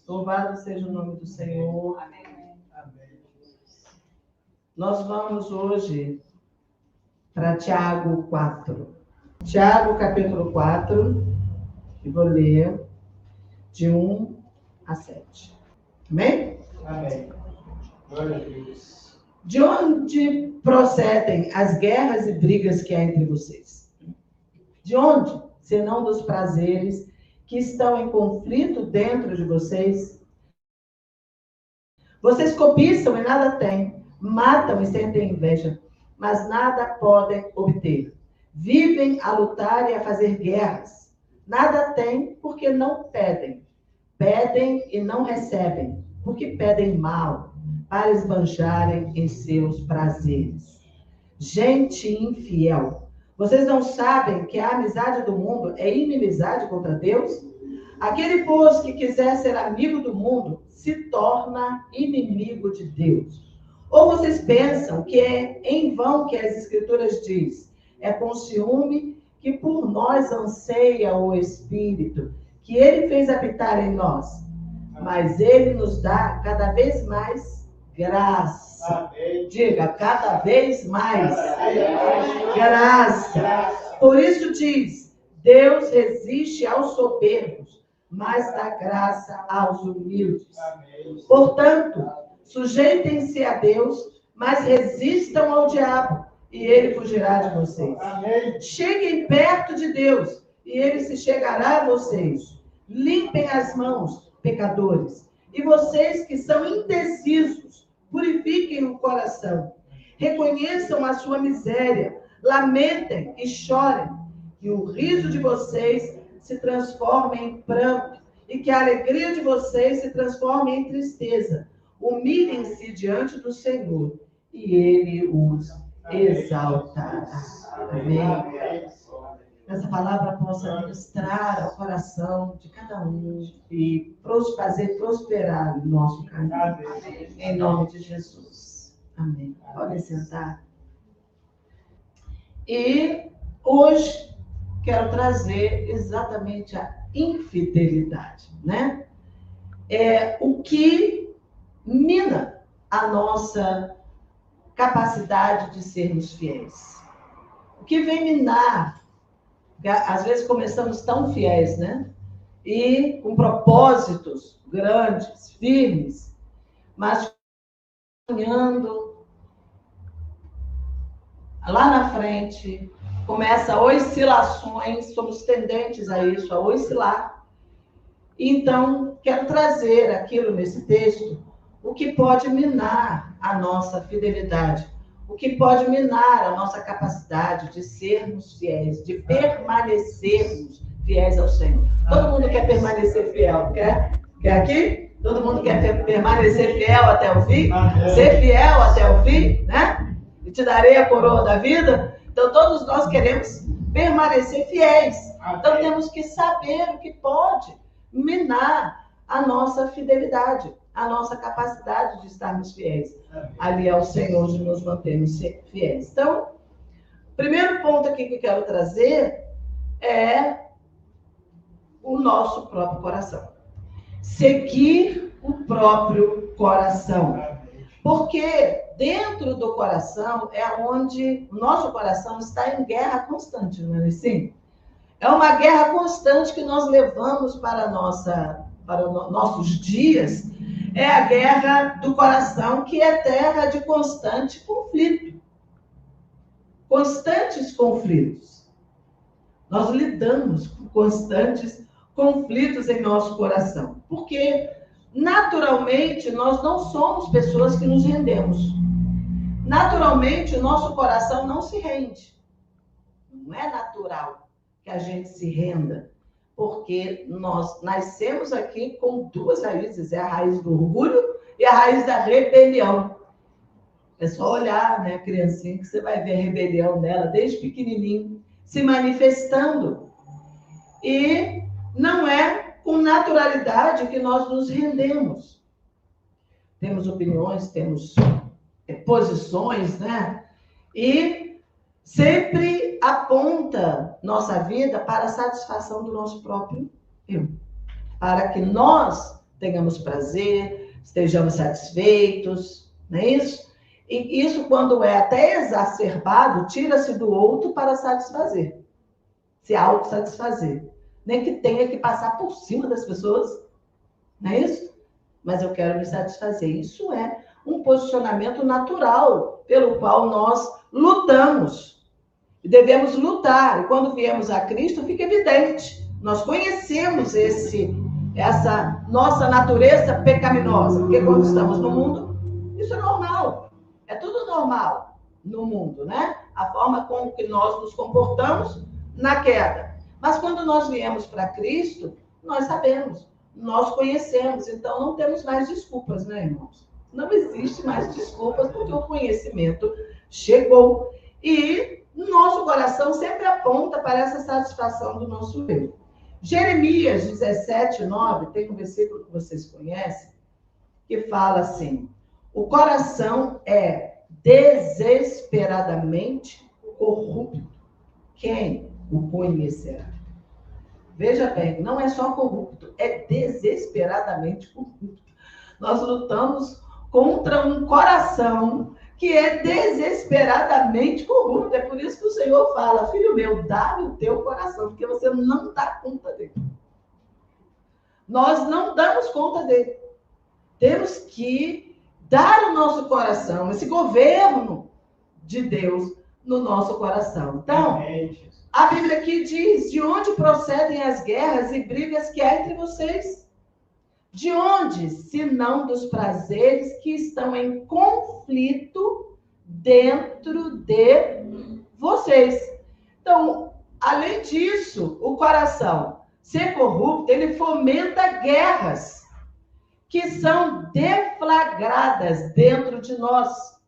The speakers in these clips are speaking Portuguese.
Louvado seja o nome do Senhor. Amém. Nós vamos hoje para Tiago 4. Tiago, capítulo 4, e vou ler de 1 a 7. Amém? Amém. Glória a Deus. De onde procedem as guerras e brigas que há entre vocês? De onde? Senão dos prazeres que estão em conflito dentro de vocês? Vocês cobiçam e nada têm, matam e sentem inveja, mas nada podem obter. Vivem a lutar e a fazer guerras. Nada têm porque não pedem. Pedem e não recebem, porque pedem mal, para esbanjarem em seus prazeres. Gente infiel, vocês não sabem que a amizade do mundo é inimizade contra Deus? Aquele, pois, que quiser ser amigo do mundo, se torna inimigo de Deus. Ou vocês pensam que é em vão que as Escrituras diz, é com ciúme que por nós anseia o Espírito, que Ele fez habitar em nós. Mas Ele nos dá cada vez mais graça. Amém. Diga, cada vez mais graça. Por isso diz, Deus resiste aos soberbos, mas dá graça aos humildes. Amém. Portanto, sujeitem-se a Deus, mas resistam ao diabo, e ele fugirá de vocês. Amém. Cheguem perto de Deus, e ele se chegará a vocês. Limpem as mãos, pecadores, e vocês que são indecisos, purifiquem o coração. Reconheçam a sua miséria, lamentem e chorem, que o riso de vocês se transforme em pranto, e que a alegria de vocês se transforme em tristeza. Humilhem-se diante do Senhor, e Ele os exaltará. Amém. Essa palavra possa ministrar ao coração de cada um e fazer prosperar o nosso caminho. Em nome de Jesus. Amém. Podem sentar. E hoje quero trazer exatamente a infidelidade, né? O que mina a nossa capacidade de sermos fiéis. O que vem minar, às vezes começamos tão fiéis, né? E com propósitos grandes, firmes, mas caminhando lá na frente, começa oscilações, somos tendentes a isso, a oscilar. Então, quero trazer aquilo nesse texto, o que pode minar a nossa fidelidade, o que pode minar a nossa capacidade de sermos fiéis, de permanecermos fiéis ao Senhor. Todo mundo quer permanecer fiel, quer? Quer aqui? Todo mundo quer permanecer fiel até o fim? Ser fiel até o fim, né? E te darei a coroa da vida. Então, todos nós queremos permanecer fiéis. Então, temos que saber o que pode minar a nossa fidelidade, a nossa capacidade de estarmos fiéis ali ao Senhor, de nos mantermos fiéis. Então, o primeiro ponto aqui que eu quero trazer é o nosso próprio coração. Seguir o próprio coração. Porque dentro do coração é onde o nosso coração está em guerra constante, não é assim? É uma guerra constante que nós levamos para nossos dias. É a guerra do coração, que é terra de constante conflito. Constantes conflitos. Nós lidamos com constantes conflitos em nosso coração. Porque, naturalmente, nós não somos pessoas que nos rendemos. Naturalmente, o nosso coração não se rende. Não é natural que a gente se renda. Porque nós nascemos aqui com duas raízes. É a raiz do orgulho e a raiz da rebelião. É só olhar, né, a criancinha, que você vai ver a rebelião dela desde pequenininho se manifestando. E não é com naturalidade que nós nos rendemos. Temos opiniões, temos posições, né? E sempre aponta nossa vida para a satisfação do nosso próprio eu. Para que nós tenhamos prazer, estejamos satisfeitos, não é isso? E isso, quando é até exacerbado, tira-se do outro para satisfazer, se autossatisfazer. Nem que tenha que passar por cima das pessoas, não é isso? Mas eu quero me satisfazer. Isso é um posicionamento natural pelo qual nós lutamos. E devemos lutar. E quando viemos a Cristo, fica evidente. Nós conhecemos essa nossa natureza pecaminosa. Porque quando estamos no mundo, isso é normal. É tudo normal no mundo, né? A forma com que nós nos comportamos na queda. Mas quando nós viemos para Cristo, nós sabemos, nós conhecemos. Então não temos mais desculpas, né, irmãos? Não existe mais desculpas, porque o conhecimento chegou. E nosso coração sempre aponta para essa satisfação do nosso eu. Jeremias 17:9, tem um versículo que vocês conhecem, que fala assim: o coração é desesperadamente corrupto. Quem o conhecerá? Veja bem, não é só corrupto, é desesperadamente corrupto. Nós lutamos contra um coração que é desesperadamente corrupto. É por isso que o Senhor fala: filho meu, dá-me o teu coração, porque você não dá conta dele. Nós não damos conta dele. Temos que dar o nosso coração, esse governo de Deus no nosso coração. Então, a Bíblia aqui diz: de onde procedem as guerras e brigas que há entre vocês? De onde, se não dos prazeres que estão em conflito dentro de vocês? Então, além disso, o coração ser corrupto, ele fomenta guerras que são deflagradas dentro de nós.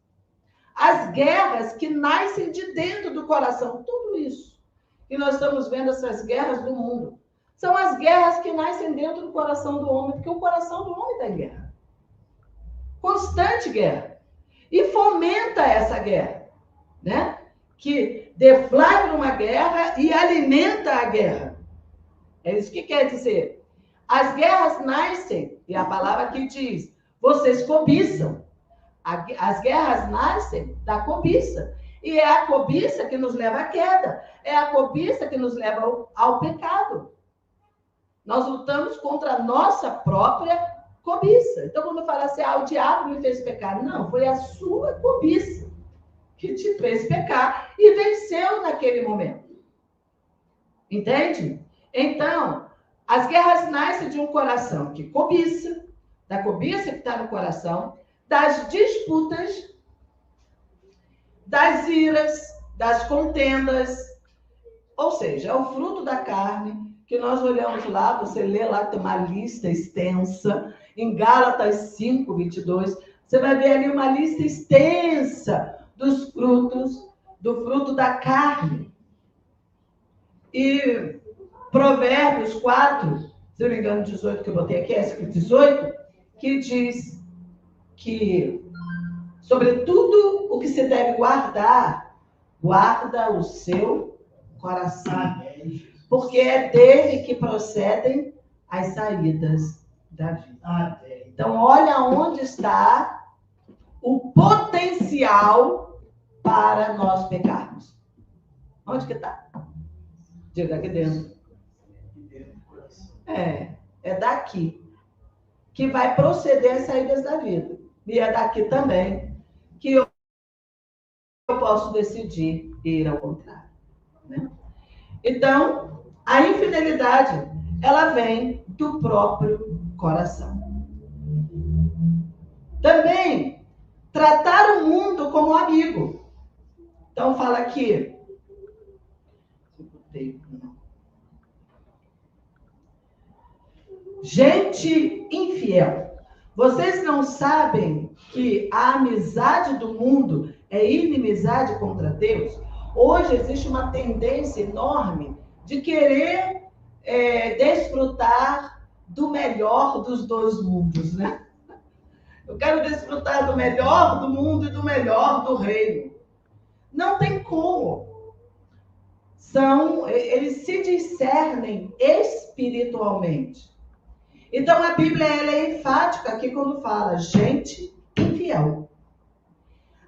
As guerras que nascem de dentro do coração, tudo isso. E nós estamos vendo essas guerras do mundo. São as guerras que nascem dentro do coração do homem, porque o coração do homem está em guerra. Constante guerra. E fomenta essa guerra, né? Que deflagra uma guerra e alimenta a guerra. É isso que quer dizer. As guerras nascem, e a palavra aqui diz, vocês cobiçam. As guerras nascem da cobiça. E é a cobiça que nos leva à queda. É a cobiça que nos leva ao pecado. Nós lutamos contra a nossa própria cobiça. Então, quando fala assim, o diabo me fez pecar. Não, foi a sua cobiça que te fez pecar e venceu naquele momento. Entende? Então, as guerras nascem de um coração que cobiça, da cobiça que está no coração, das disputas, das iras, das contendas. Ou seja, é o fruto da carne que nós olhamos lá, você lê lá, tem uma lista extensa, em Gálatas 5:22, você vai ver ali uma lista extensa dos frutos, do fruto da carne. E Provérbios 4, se não me engano, 18, que eu botei aqui, é 18, que diz que, sobretudo o que se deve guardar, guarda o seu coração, porque é dele que procedem as saídas da vida. Então, olha onde está o potencial para nós pecarmos. Onde que está? Diga, aqui dentro. É daqui que vai proceder as saídas da vida. E é daqui também que eu posso decidir ir ao contrário, né? Então, a infidelidade, ela vem do próprio coração. Também, tratar o mundo como amigo. Então, fala aqui. Gente infiel. Vocês não sabem que a amizade do mundo é inimizade contra Deus? Hoje existe uma tendência enorme de querer desfrutar do melhor dos dois mundos, né? Eu quero desfrutar do melhor do mundo e do melhor do reino. Não tem como. Eles se discernem espiritualmente. Então, a Bíblia ela é enfática aqui quando fala gente infiel.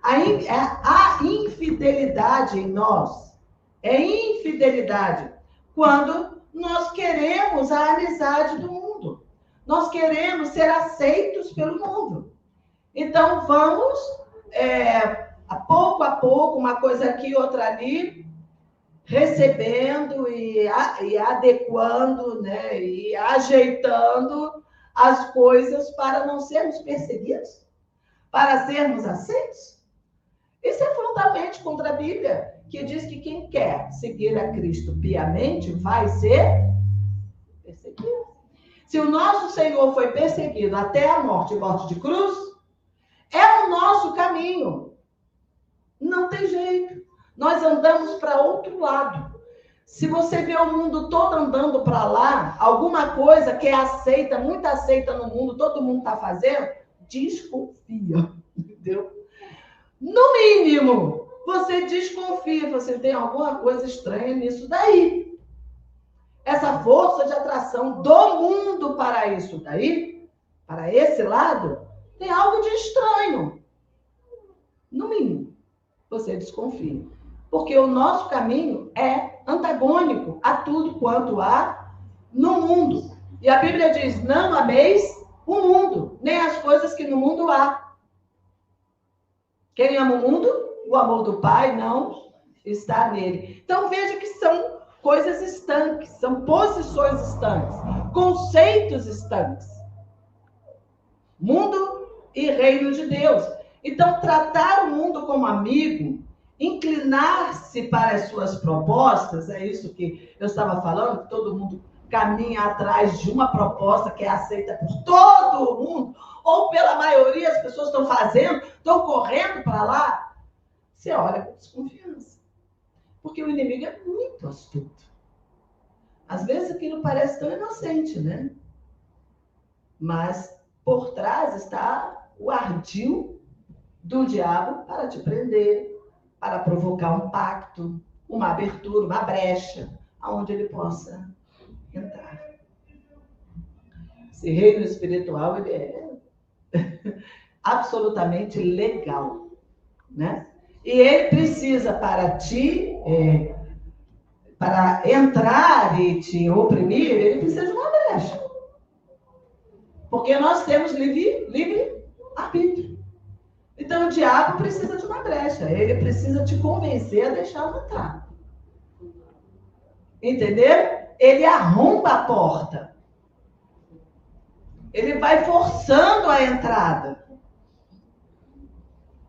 A infidelidade em nós é infidelidade quando nós queremos a amizade do mundo. Nós queremos ser aceitos pelo mundo. Então, vamos, a pouco, uma coisa aqui, outra ali, recebendo e adequando, né, e ajeitando as coisas para não sermos perseguidos, para sermos aceitos. Isso é frontalmente contra a Bíblia, que diz que quem quer seguir a Cristo piamente vai ser perseguido. Se o nosso Senhor foi perseguido até a morte de cruz, é o nosso caminho. Não tem jeito. Nós andamos para outro lado. Se você vê o mundo todo andando para lá, alguma coisa que é aceita, muito aceita no mundo, todo mundo está fazendo, desconfia. Entendeu? No mínimo, você desconfia, você tem alguma coisa estranha nisso daí. Essa força de atração do mundo para isso daí, para esse lado, tem algo de estranho. No mínimo, você desconfia. Porque o nosso caminho é antagônico a tudo quanto há no mundo. E a Bíblia diz, não ameis o mundo, nem as coisas que no mundo há. Quem ama o mundo, o amor do Pai não está nele. Então veja que são coisas estanques, são posições estanques, conceitos estanques. Mundo e reino de Deus. Então tratar o mundo como amigo, inclinar-se para as suas propostas, é isso que eu estava falando, que todo mundo caminha atrás de uma proposta que é aceita por todo mundo, ou pela maioria, as pessoas estão fazendo, estão correndo para lá. Você olha com desconfiança. Porque o inimigo é muito astuto. Às vezes aquilo parece tão inocente, né? Mas por trás está o ardil do diabo para te prender, para provocar um pacto, uma abertura, uma brecha, aonde ele possa entrar. Esse reino espiritual, ele é absolutamente legal, né? E ele precisa para para entrar e te oprimir, ele precisa de uma brecha. Porque nós temos livre arbítrio. Então o diabo precisa de uma brecha, ele precisa te convencer a deixá-lo entrar. Entendeu? Ele arromba a porta. Ele vai forçando a entrada.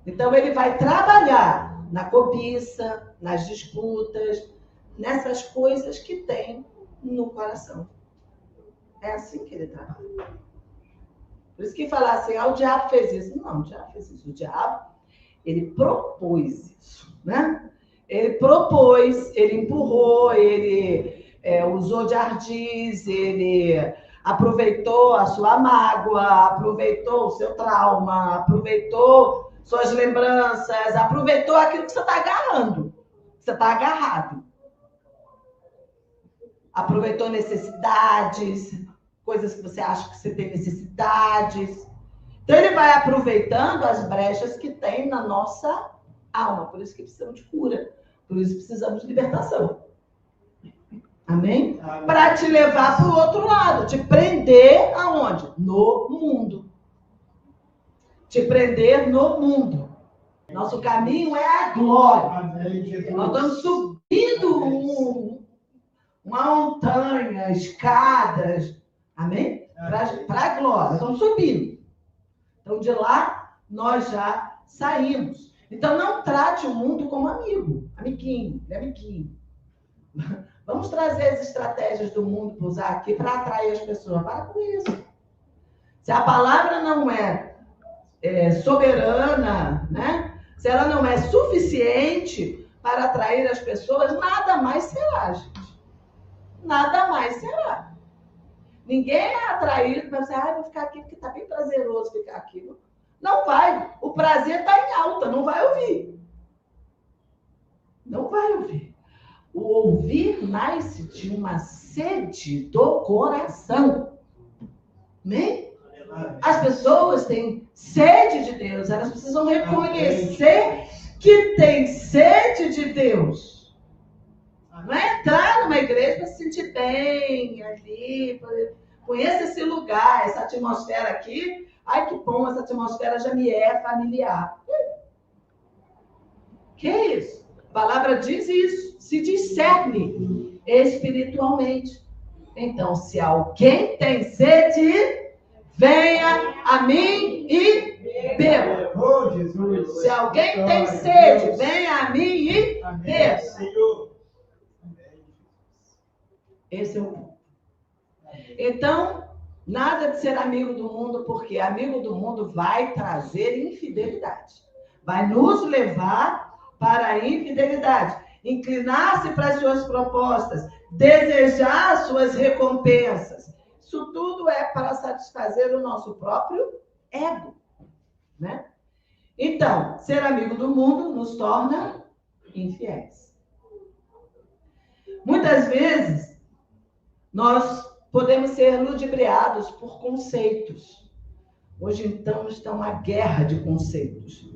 Então ele vai trabalhar na cobiça, nas disputas, nessas coisas que tem no coração. É assim que ele trabalha. Por isso que falar assim, o diabo fez isso. Não, o diabo fez isso. O diabo, ele propôs isso, né? Ele propôs, ele empurrou, ele usou de ardis, ele aproveitou a sua mágoa, aproveitou o seu trauma, aproveitou suas lembranças, aproveitou aquilo que você está agarrando, que você está agarrado. Aproveitou necessidades, coisas que você acha que você tem necessidades. Então, ele vai aproveitando as brechas que tem na nossa alma. Por isso que precisamos de cura. Por isso precisamos de libertação. Amém? Para te levar para o outro lado. Te prender aonde? No mundo. Te prender no mundo. Nosso caminho é a glória. Amém, nós estamos subindo uma montanha, escadas. Amém? Para a glória. Estamos subindo. Então, de lá, nós já saímos. Então, não trate o mundo como amigo. Amiguinho. Vamos trazer as estratégias do mundo para usar aqui para atrair as pessoas. Para com isso. Se a palavra não é soberana, né? Se ela não é suficiente para atrair as pessoas, nada mais será, gente. Nada mais será. Ninguém é atraído para dizer, vou ficar aqui porque está bem prazeroso ficar aqui. Não vai. O prazer está em alta, não vai ouvir. Não vai ouvir. O ouvir nasce de uma sede do coração. Amém? As pessoas têm sede de Deus, elas precisam reconhecer que tem sede de Deus. Não é entrar numa igreja para se sentir bem ali, conheça esse lugar, essa atmosfera aqui. Ai, que bom, essa atmosfera já me é familiar. Que isso? A palavra diz isso, se discerne espiritualmente. Então, se alguém tem sede, venha a mim e beba. Se alguém tem sede, venha a mim e beba. Esse é o ponto. Então, nada de ser amigo do mundo, porque amigo do mundo vai trazer infidelidade. Vai nos levar para a infidelidade. Inclinar-se para as suas propostas. Desejar as suas recompensas. Isso tudo é para satisfazer o nosso próprio ego, né? Então, ser amigo do mundo nos torna infiéis. Muitas vezes, nós podemos ser ludibriados por conceitos. Hoje, então, está uma guerra de conceitos.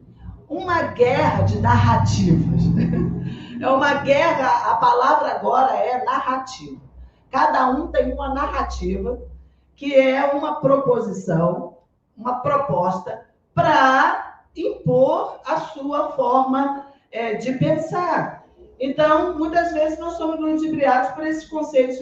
Uma guerra de narrativas. É uma guerra, a palavra agora é narrativa. Cada um tem uma narrativa, que é uma proposição, uma proposta, para impor a sua forma de pensar. Então, muitas vezes, nós somos ludibriados por esses conceitos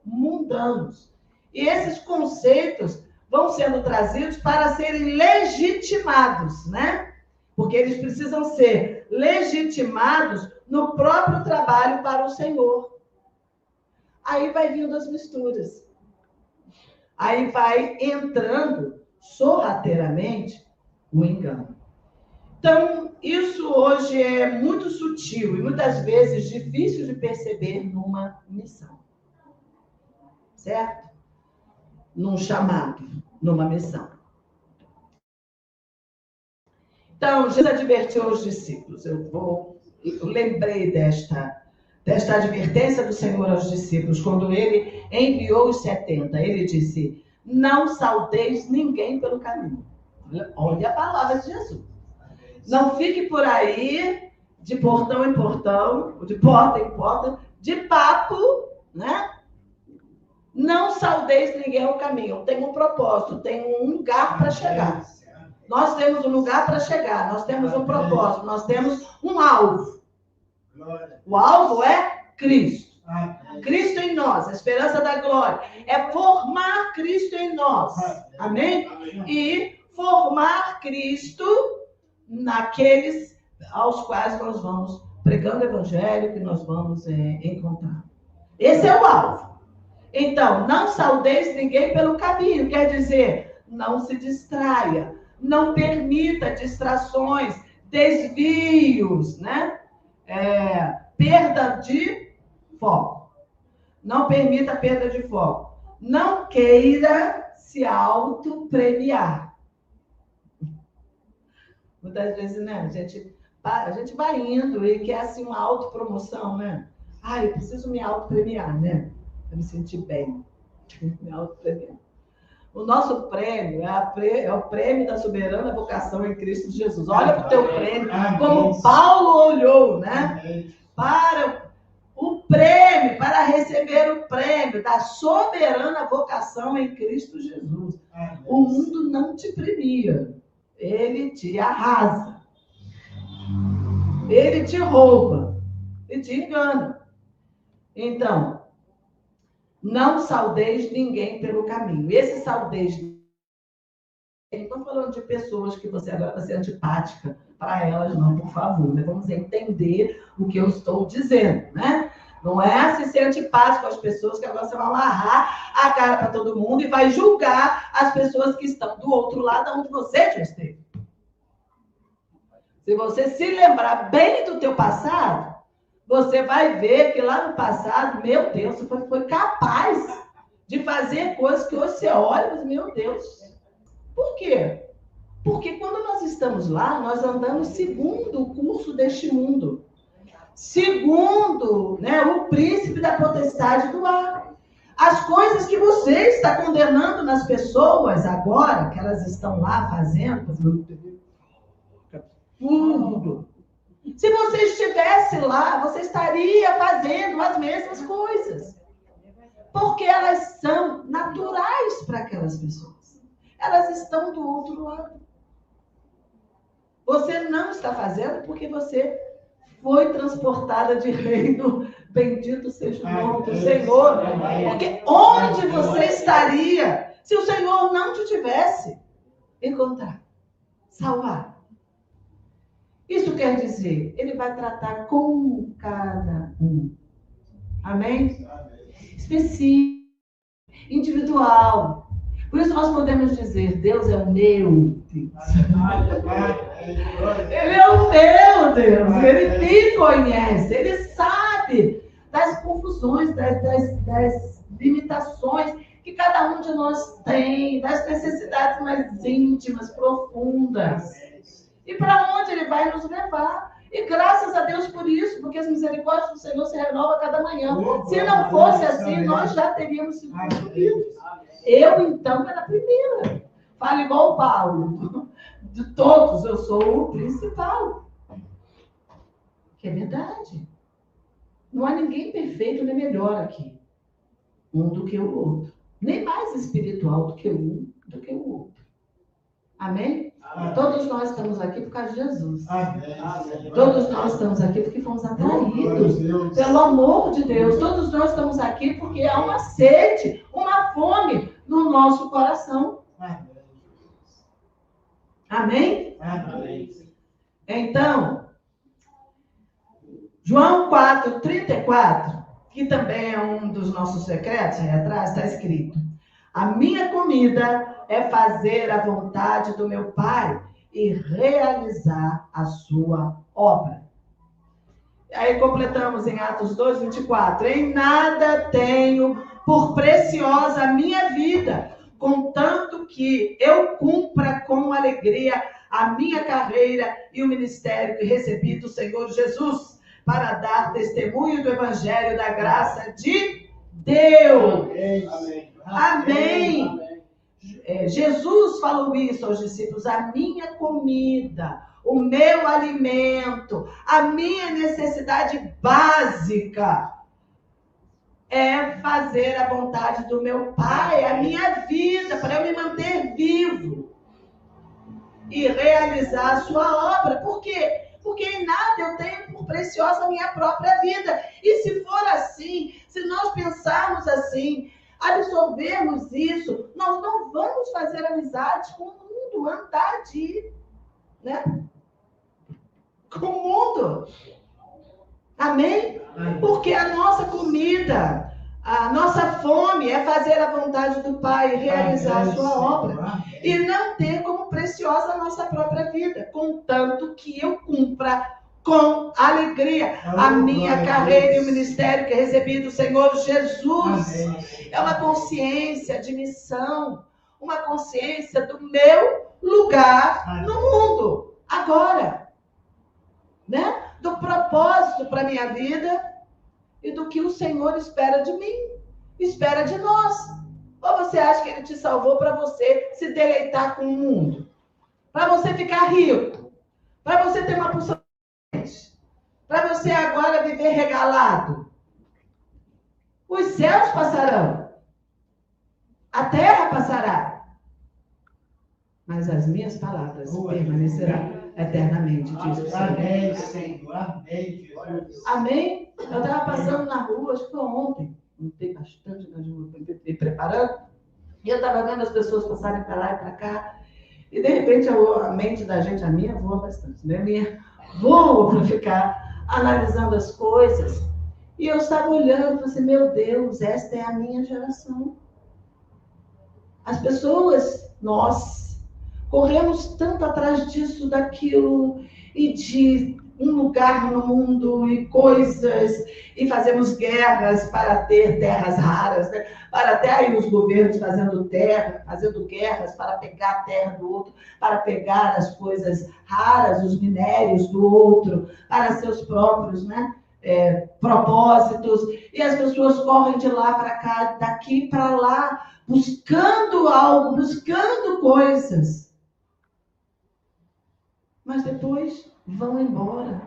mundanos. E esses conceitos vão sendo trazidos para serem legitimados, né? Porque eles precisam ser legitimados no próprio trabalho para o Senhor. Aí vai vindo as misturas. Aí vai entrando sorrateiramente o engano. Então, isso hoje é muito sutil e muitas vezes difícil de perceber numa missão. Certo? Num chamado, numa missão. Então, Jesus advertiu os discípulos. Eu lembrei desta advertência do Senhor aos discípulos, quando ele enviou os 70. Ele disse, não saudeis ninguém pelo caminho. Olha a palavra de Jesus. Não fique por aí, de portão em portão, de porta em porta, de papo, né? Não saudeis ninguém ao caminho. Tem um propósito, tem um lugar para chegar. Nós temos um lugar para chegar, nós temos um propósito, nós temos um alvo. O alvo é Cristo. Cristo em nós, a esperança da glória. É formar Cristo em nós. Amém? E formar Cristo naqueles aos quais nós vamos pregando o evangelho, que nós vamos encontrar. Esse é o alvo. Então, não saudeis ninguém pelo caminho, quer dizer, não se distraia. Não permita distrações, desvios, né? Perda de foco. Não permita perda de foco. Não queira se autopremiar. Muitas vezes, né? A gente vai indo e quer assim uma autopromoção, né? Eu preciso me autopremiar, né? Para me sentir bem. Me autopremiar. O nosso prêmio é o prêmio da soberana vocação em Cristo Jesus. Olha para o teu prêmio, como Paulo olhou, né? Para o prêmio, para receber o prêmio da soberana vocação em Cristo Jesus. O mundo não te premia, ele te arrasa, ele te rouba e te engana. Então, não saudeis ninguém pelo caminho. Esse saudeis, não estou falando de pessoas que você agora vai ser antipática para elas, não, por favor. Né? Vamos entender o que eu estou dizendo, né? Não é se ser antipático às pessoas que agora você vai amarrar a cara para todo mundo e vai julgar as pessoas que estão do outro lado onde você já esteve. Se você se lembrar bem do teu passado, você vai ver que lá no passado, meu Deus, você foi capaz de fazer coisas que hoje você olha e diz, meu Deus. Por quê? Porque quando nós estamos lá, nós andamos segundo o curso deste mundo. Segundo, né, o príncipe da potestade do ar. As coisas que você está condenando nas pessoas agora, que elas estão lá fazendo tudo. Se você estivesse lá, você estaria fazendo as mesmas coisas. Porque elas são naturais para aquelas pessoas. Elas estão do outro lado. Você não está fazendo porque você foi transportada de reino. Bendito seja o nome do Senhor. Porque onde você estaria se o Senhor não te tivesse encontrado, salvar? Isso quer dizer, Ele vai tratar com cada um. Amém? Específico, individual. Por isso nós podemos dizer, Deus é o meu Deus. Ele é o meu Deus. Ele me conhece. Ele sabe das confusões, das limitações que cada um de nós tem, das necessidades mais íntimas, profundas. E para onde Ele vai nos levar. E graças a Deus por isso, porque as misericórdias do Senhor se renovam a cada manhã. Se não fosse assim, nós já teríamos sido consumidos. Eu, então, era a primeira. Falo igual o Paulo. De todos, eu sou o principal. Que é verdade. Não há ninguém perfeito nem melhor aqui. Um do que o outro. Nem mais espiritual do que um do que o outro. Amém? Amém. Todos nós estamos aqui por causa de Jesus. Amém. Todos nós estamos aqui porque fomos atraídos pelo amor de Deus. Todos nós estamos aqui porque há uma sede, uma fome no nosso coração. Amém? Amém. Então, João 4:34, que também é um dos nossos secretos, aí atrás está escrito: a minha comida é fazer a vontade do meu Pai e realizar a sua obra. Aí completamos em Atos 2:24. Em nada tenho por preciosa a minha vida, contanto que eu cumpra com alegria a minha carreira e o ministério que recebi do Senhor Jesus, para dar testemunho do Evangelho da graça de Deus. Amém. Amém. Amém. Jesus falou isso aos discípulos: a minha comida, o meu alimento, a minha necessidade básica é fazer a vontade do meu Pai, a minha vida, para eu me manter vivo e realizar a sua obra. Por quê? Porque em nada eu tenho por preciosa a minha própria vida. E se for assim, se nós pensarmos assim, absorvermos isso, nós não vamos fazer amizade com o mundo, andar né? Com o mundo. Amém? Porque a nossa comida, a nossa fome é fazer a vontade do Pai e realizar a sua obra. E não ter como preciosa a nossa própria vida, contanto que eu cumpra com alegria a minha carreira e o ministério que recebi do Senhor Jesus. É uma consciência de missão, uma consciência do meu lugar no mundo, agora, né? Do propósito para a minha vida e do que o Senhor espera de mim, espera de nós. Ou você acha que Ele te salvou para você se deleitar com o mundo? Para você ficar rico? Para você ter uma porção de gente? Para você agora viver regalado? Os céus passarão. A terra passará. Mas as minhas palavras permanecerão eternamente, diz o Senhor. Amém, Senhor. Amém, Jesus. Amém? Eu estava passando na rua, acho que foi ontem. Não tem bastante, mas eu me preparando. E eu estava vendo as pessoas passarem para lá e para cá. E, de repente, a mente da gente, a minha, voa bastante. Né? A minha voa para ficar analisando as coisas. E eu estava olhando e falei assim, meu Deus, esta é a minha geração. As pessoas, nós, corremos tanto atrás disso, daquilo, e de um lugar no mundo, e coisas, e fazemos guerras para ter terras raras, né? Para ter aí os governos fazendo guerras para pegar a terra do outro, para pegar as coisas raras, os minérios do outro, para seus próprios, né? propósitos, e as pessoas correm de lá para cá, daqui para lá, buscando algo, buscando coisas. Mas depois vão embora.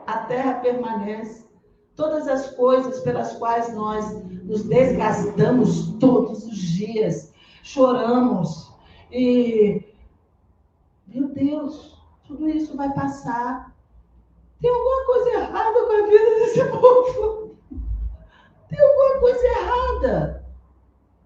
A terra permanece. Todas as coisas pelas quais nós nos desgastamos todos os dias, choramos e, meu Deus, tudo isso vai passar. Tem alguma coisa errada com a vida desse povo. Tem alguma coisa errada.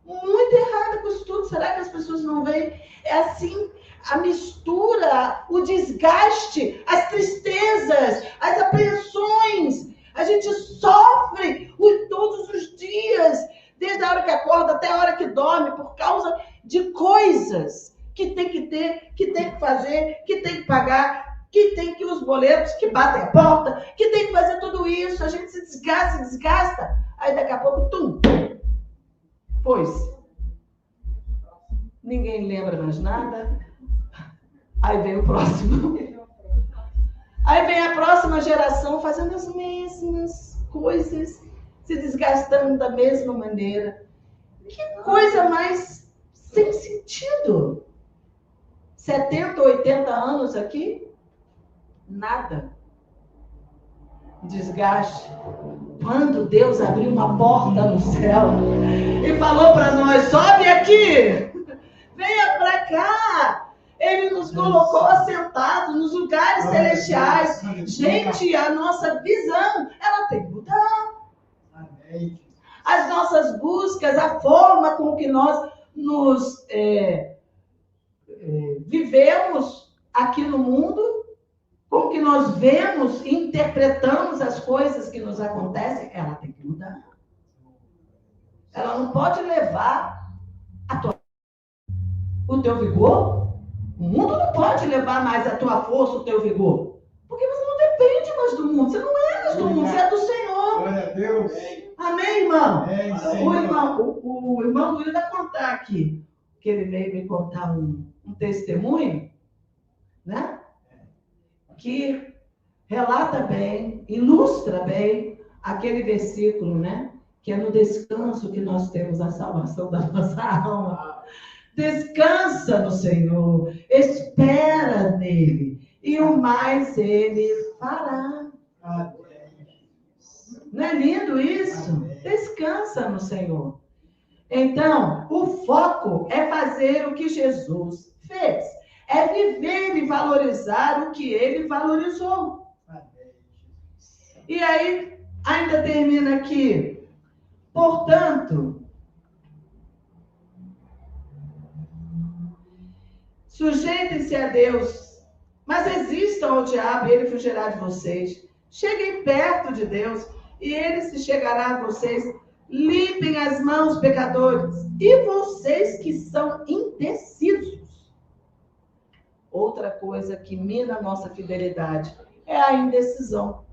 Muito errada com isso tudo. Será que as pessoas não veem? É assim, a mistura, o desgaste, as tristezas, as apreensões. A gente sofre todos os dias, desde a hora que acorda até a hora que dorme, por causa de coisas que tem que ter, que tem que fazer, que tem que pagar, que tem que os boletos que batem a porta, que tem que fazer tudo isso. A gente se desgasta. Aí daqui a pouco, tum, pois, ninguém lembra mais nada. Aí vem o próximo. Aí vem a próxima geração fazendo as mesmas coisas, se desgastando da mesma maneira. Que coisa mais sem sentido. 70, 80 anos aqui, nada. Desgaste. Quando Deus abriu uma porta no céu e falou para nós, sobe aqui, venha para cá. Ele nos colocou assentados nos lugares celestiais. Gente, a nossa visão, ela tem que mudar. As nossas buscas, a forma com que nós nos vivemos aqui no mundo, com que nós vemos e interpretamos as coisas que nos acontecem, ela tem que mudar. Ela não pode levar o teu vigor. O mundo não pode levar mais a tua força, o teu vigor. Porque você não depende mais do mundo. Você não é mais do mundo, você é do Senhor. Glória a Deus. Amém, irmão? Amém, o irmão Luiz vai contar aqui, que ele veio me contar um testemunho, né? Que relata bem, ilustra bem aquele versículo, né? Que é no descanso que nós temos a salvação da nossa alma. Descansa no Senhor, espera nele, e o mais ele fará. Não é lindo isso? Descansa no Senhor. Então, o foco é fazer o que Jesus fez. É viver e valorizar o que ele valorizou. E aí, ainda termina aqui. Portanto, sujeitem-se a Deus, mas resistam ao diabo e ele fugirá de vocês. Cheguem perto de Deus e ele se chegará a vocês. Limpem as mãos, pecadores, e vocês que são indecisos. Outra coisa que mina a nossa fidelidade é a indecisão.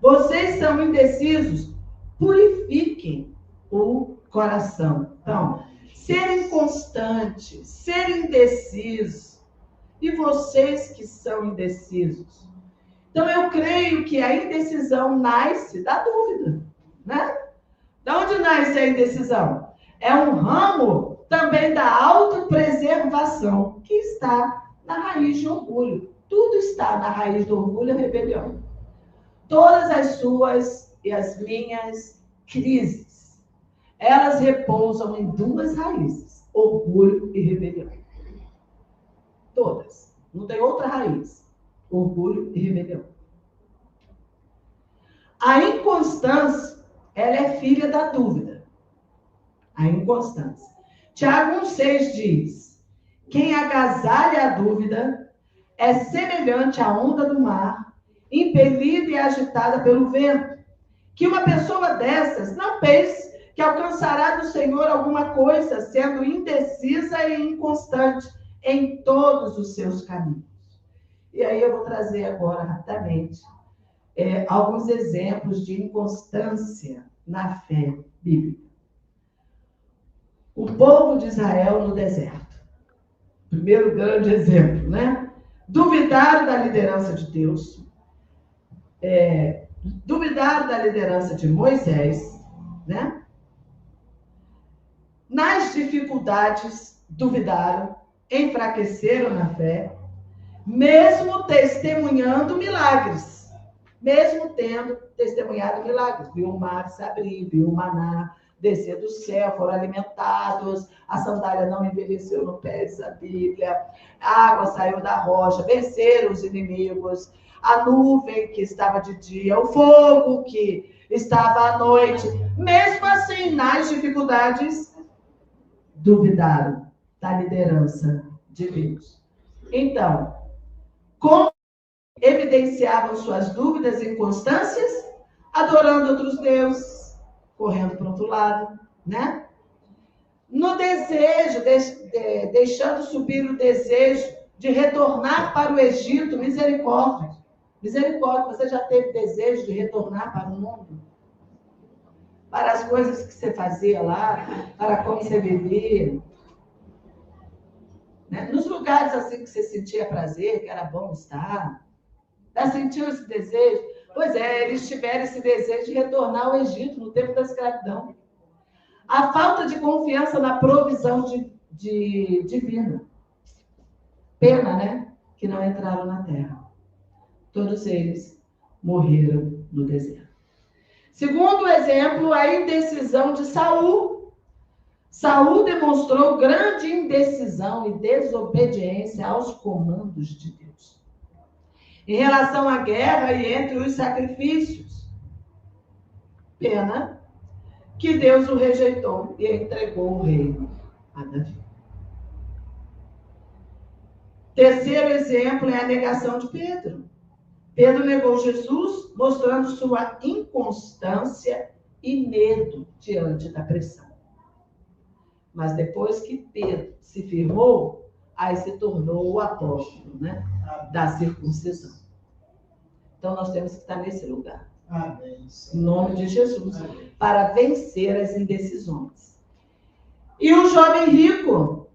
Vocês são indecisos, purifiquem o coração. Então, ser inconstante, ser indeciso. E vocês que são indecisos. Então, eu creio que a indecisão nasce da dúvida, né? De onde nasce a indecisão? É um ramo também da autopreservação, que está na raiz de orgulho. Tudo está na raiz do orgulho e rebelião. Todas as suas e as minhas crises, elas repousam em duas raízes, orgulho e rebelião. Todas. Não tem outra raiz. Orgulho e rebelião. A inconstância, ela é filha da dúvida. A inconstância. Tiago 1,6 diz: quem agasalha a dúvida é semelhante à onda do mar, impelida e agitada pelo vento. Que uma pessoa dessas não pense que alcançará do Senhor alguma coisa, sendo indecisa e inconstante em todos os seus caminhos. E aí eu vou trazer agora, rapidamente, alguns exemplos de inconstância na fé bíblica. O povo de Israel no deserto. Primeiro grande exemplo, né? Duvidaram da liderança de Deus. duvidaram da liderança de Moisés, né? Nas dificuldades, duvidaram, enfraqueceram na fé, mesmo testemunhando milagres, mesmo tendo testemunhado milagres. Viu o mar se abrir, viu o maná descer do céu, foram alimentados, a sandália não envelheceu no pé, diz a Bíblia, a água saiu da rocha, venceram os inimigos, a nuvem que estava de dia, o fogo que estava à noite. Mesmo assim, nas dificuldades, duvidaram da liderança de Deus. Então, como evidenciavam suas dúvidas e inconstâncias? Adorando outros deuses, correndo para o outro lado, né? No desejo, deixando subir o desejo de retornar para o Egito, misericórdia. Misericórdia, você já teve desejo de retornar para o mundo? Para as coisas que você fazia lá, para como você vivia? Né? Nos lugares assim que você sentia prazer, que era bom estar. Já sentiu esse desejo? Pois é, eles tiveram esse desejo de retornar ao Egito no tempo da escravidão. A falta de confiança na provisão divina. Pena, né? Que não entraram na terra. Todos eles morreram no deserto. Segundo exemplo, a indecisão de Saul. Saul demonstrou grande indecisão e desobediência aos comandos de Deus. Em relação à guerra e entre os sacrifícios. Pena que Deus o rejeitou e entregou o reino a Davi. Terceiro exemplo é a negação de Pedro. Pedro negou Jesus, mostrando sua inconstância e medo diante da pressão. Mas depois que Pedro se firmou, aí se tornou o apóstolo, né, da circuncisão. Então nós temos que estar nesse lugar. Amém. Em nome de Jesus. Amém. Para vencer as indecisões. E o jovem rico,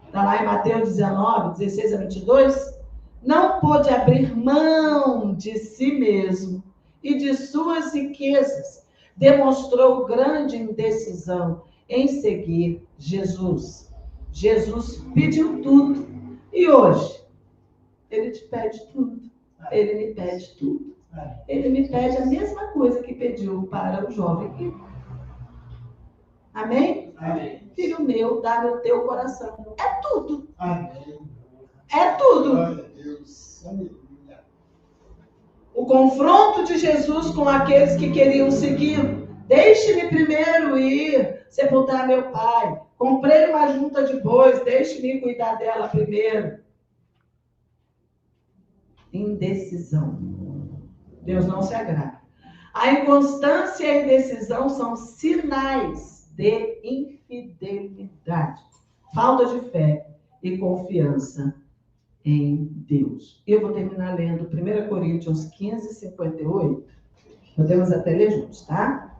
está lá em Mateus 19, 16 a 22, não pôde abrir mão de si mesmo e de suas riquezas. Demonstrou grande indecisão em seguir Jesus. Jesus pediu tudo. E hoje, ele te pede tudo. Ele me pede tudo. Ele me pede a mesma coisa que pediu para o jovem rico. Amém? Amém. Filho meu, dá-me o teu coração. É tudo. Amém. É tudo. Glória a Deus. Aleluia. O confronto de Jesus com aqueles que queriam segui-lo. Deixe-me primeiro ir sepultar meu pai. Comprei uma junta de bois, deixe-me cuidar dela primeiro. Indecisão. Deus não se agrada. A inconstância e a indecisão são sinais de infidelidade, falta de fé e confiança em Deus. Eu vou terminar lendo 1 Coríntios 15, 58. Podemos até ler juntos, tá?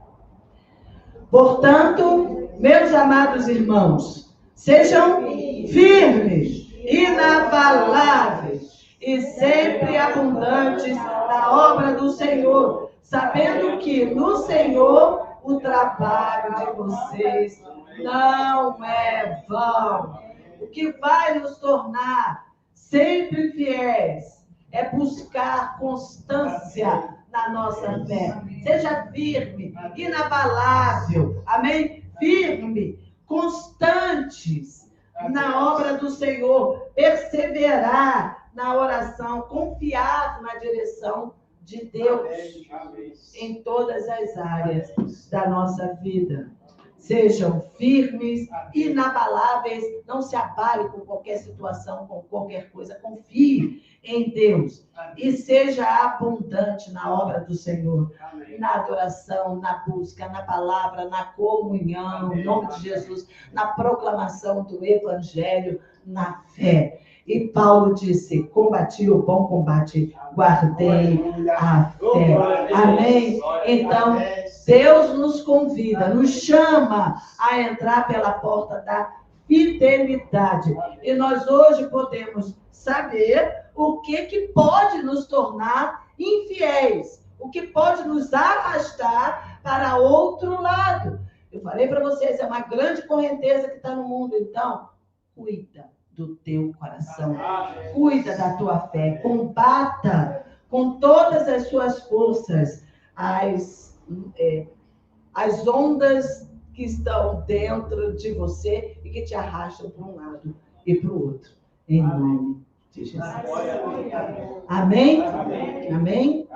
Portanto, meus amados irmãos, sejam firmes, inabaláveis e sempre abundantes na obra do Senhor, sabendo que no Senhor o trabalho de vocês não é vão. O que vai nos tornar sempre fiéis é buscar constância na nossa fé. Seja firme, inabalável, amém? Firme, constantes na obra do Senhor, perseverar na oração, confiar na direção de Deus em todas as áreas da nossa vida. Sejam firmes, inabaláveis, não se abale com qualquer situação, com qualquer coisa. Confie em Deus e seja abundante na obra do Senhor, na adoração, na busca, na palavra, na comunhão, em nome de Jesus, na proclamação do Evangelho, na fé. E Paulo disse, combati o bom combate, guardei a fé. Amém? Então, Deus nos convida, nos chama a entrar pela porta da fidelidade. E nós hoje podemos saber o que pode nos tornar infiéis. o que pode nos arrastar para outro lado. Eu falei para vocês, é uma grande correnteza que está no mundo. Então, cuida do teu coração. Cuida da tua fé. Combata com todas as suas forças as ondas que estão dentro de você e que te arrastam para um lado e para o outro. Em nome de Jesus. Amém? Amém?